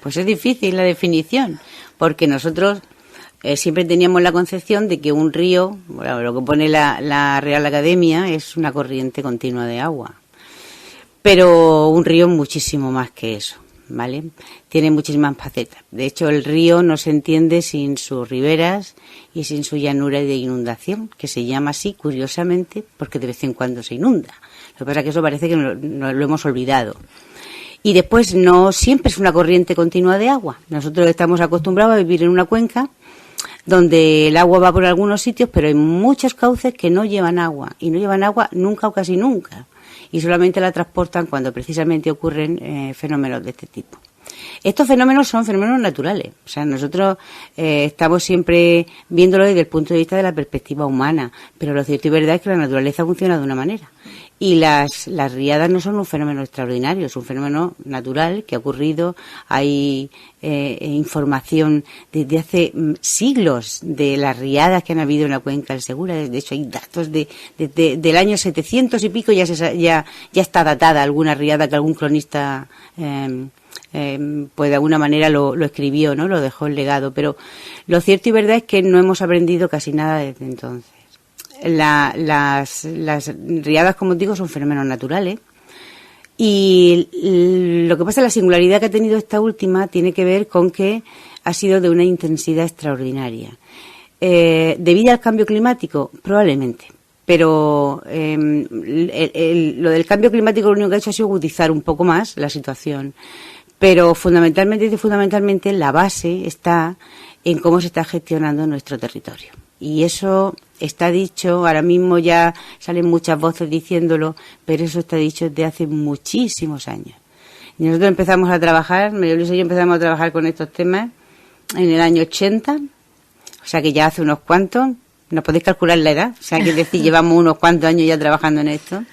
Pues es difícil la definición, porque nosotros siempre teníamos la concepción de que un río, bueno, lo que pone la Real Academia, es una corriente continua de agua. Pero un río es muchísimo más que eso, ¿vale? Tiene muchísimas facetas. De hecho, el río no se entiende sin sus riberas y sin su llanura de inundación, que se llama así, curiosamente, porque de vez en cuando se inunda. Lo que pasa es que eso parece que no lo hemos olvidado. Y después, no siempre es una corriente continua de agua. Nosotros estamos acostumbrados a vivir en una cuenca donde el agua va por algunos sitios, pero hay muchos cauces que no llevan agua, y no llevan agua nunca o casi nunca. Y solamente la transportan cuando precisamente ocurren fenómenos de este tipo. Estos fenómenos son fenómenos naturales. O sea, nosotros estamos siempre viéndolo desde el punto de vista de la perspectiva humana, pero lo cierto y verdad es que la naturaleza funciona de una manera. Y las riadas no son un fenómeno extraordinario, es un fenómeno natural que ha ocurrido. Hay información desde hace siglos de las riadas que han habido en la cuenca del Segura. De hecho, hay datos del año 700 y pico, ya está datada alguna riada que algún cronista pues de alguna manera lo escribió, ¿no? Lo dejó en legado. Pero lo cierto y verdad es que no hemos aprendido casi nada desde entonces. Las riadas, como os digo, son fenómenos naturales. Y lo que pasa, la singularidad que ha tenido esta última tiene que ver con que ha sido de una intensidad extraordinaria. ¿Debido al cambio climático? Probablemente. Pero lo del cambio climático lo único que ha hecho ha sido agudizar un poco más la situación. Pero fundamentalmente la base está en cómo se está gestionando nuestro territorio. Y eso está dicho, ahora mismo ya salen muchas voces diciéndolo, pero eso está dicho desde hace muchísimos años. Y nosotros empezamos a trabajar, María Luisa y yo empezamos a trabajar con estos temas en el año 80, o sea que ya hace unos cuantos, no podéis calcular la edad, o sea que es decir, llevamos unos cuantos años ya trabajando en esto.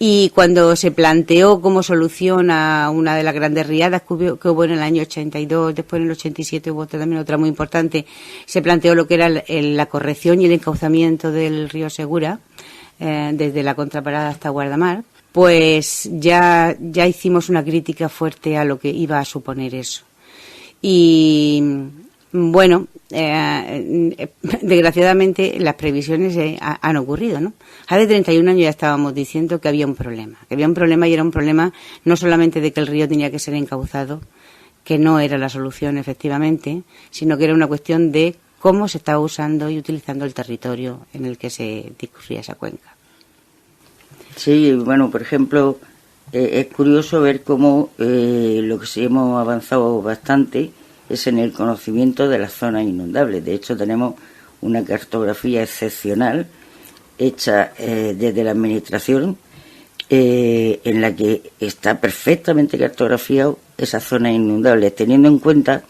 Y cuando se planteó como solución a una de las grandes riadas que hubo en el año 82, después en el 87 hubo también otra muy importante, se planteó lo que era la corrección y el encauzamiento del río Segura, desde la contraparada hasta Guardamar, pues ya hicimos una crítica fuerte a lo que iba a suponer eso. Y bueno, desgraciadamente las previsiones han ocurrido, ¿no? Hace 31 años ya estábamos diciendo que había un problema y era un problema no solamente de que el río tenía que ser encauzado, que no era la solución efectivamente, sino que era una cuestión de cómo se estaba usando y utilizando el territorio en el que se discurría esa cuenca. Sí, bueno, por ejemplo, es curioso ver cómo lo que sí hemos avanzado bastante es en el conocimiento de las zonas inundables. De hecho, tenemos una cartografía excepcional hecha desde la Administración en la que está perfectamente cartografiado esas zonas inundables, teniendo en cuenta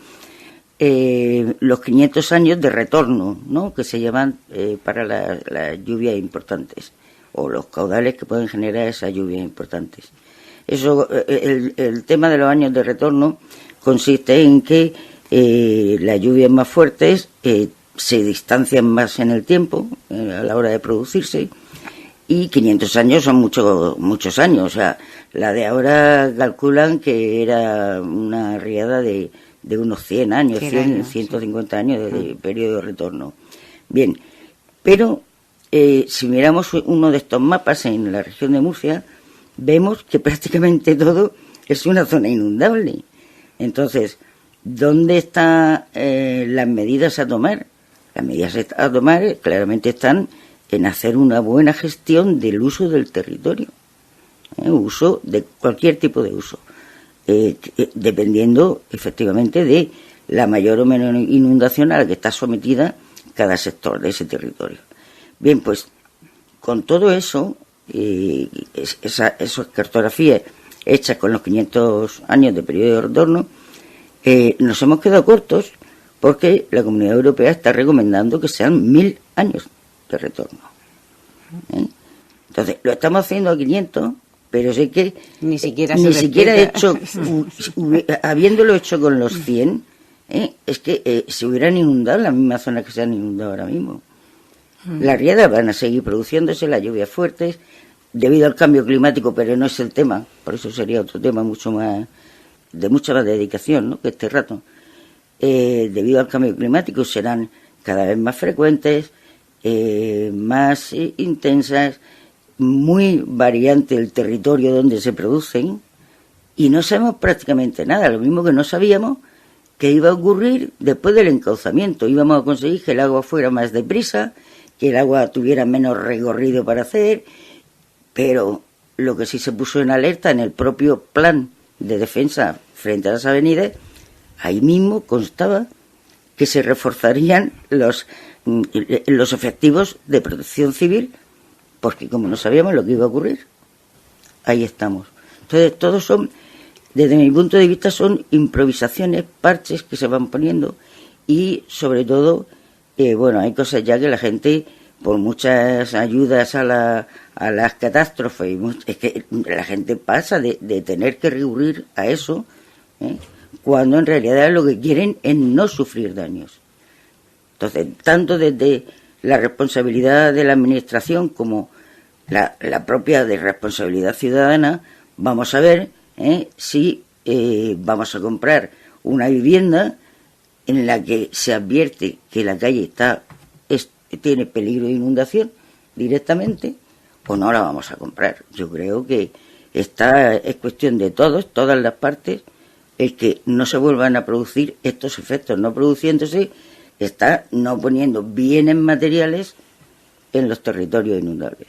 los 500 años de retorno, ¿no?, que se llevan para las lluvias importantes o los caudales que pueden generar esas lluvias importantes. Eso, el tema de los años de retorno consiste en que las lluvias más fuertes se distancian más en el tiempo a la hora de producirse, y 500 años son muchos años. O sea, la de ahora calculan que era una riada de unos 100 años, 150 años de periodo de retorno. Bien, pero si miramos uno de estos mapas en la región de Murcia, vemos que prácticamente todo es una zona inundable. Entonces, ¿dónde están las medidas a tomar? Las medidas a tomar claramente están en hacer una buena gestión del uso del territorio, uso de cualquier tipo de uso, dependiendo efectivamente de la mayor o menor inundación a la que está sometida cada sector de ese territorio. Bien, pues con todo eso, esas cartografías hechas con los 500 años de periodo de retorno, nos hemos quedado cortos porque la Comunidad Europea está recomendando que sean 1000 años de retorno. Entonces, lo estamos haciendo a 500, pero sé que ni siquiera hecho, habiéndolo hecho con los 100, es que se hubieran inundado las mismas zonas que se han inundado ahora mismo. Las riadas van a seguir produciéndose, las lluvias fuertes, debido al cambio climático, pero no es el tema, por eso sería otro tema mucho más de mucha más dedicación, ¿no?, que este rato, debido al cambio climático, serán cada vez más frecuentes, más intensas, muy variante el territorio donde se producen, y no sabemos prácticamente nada. Lo mismo que no sabíamos que iba a ocurrir después del encauzamiento. Íbamos a conseguir que el agua fuera más deprisa, que el agua tuviera menos recorrido para hacer, pero lo que sí se puso en alerta en el propio plan de defensa frente a las avenidas, ahí mismo constaba que se reforzarían los efectivos de protección civil, porque como no sabíamos lo que iba a ocurrir, ahí estamos. Entonces, todos son, desde mi punto de vista, son improvisaciones, parches que se van poniendo, y sobre todo, bueno, hay cosas ya que la gente, por muchas ayudas a las catástrofes, es que la gente pasa de tener que recurrir a eso, cuando en realidad lo que quieren es no sufrir daños. Entonces, tanto desde la responsabilidad de la administración como la propia de responsabilidad ciudadana, vamos a ver si vamos a comprar una vivienda en la que se advierte que la calle tiene peligro de inundación directamente, o no la vamos a comprar. Yo creo que es cuestión de todas las partes, el que no se vuelvan a producir estos efectos. No produciéndose, está no poniendo bienes materiales en los territorios inundables.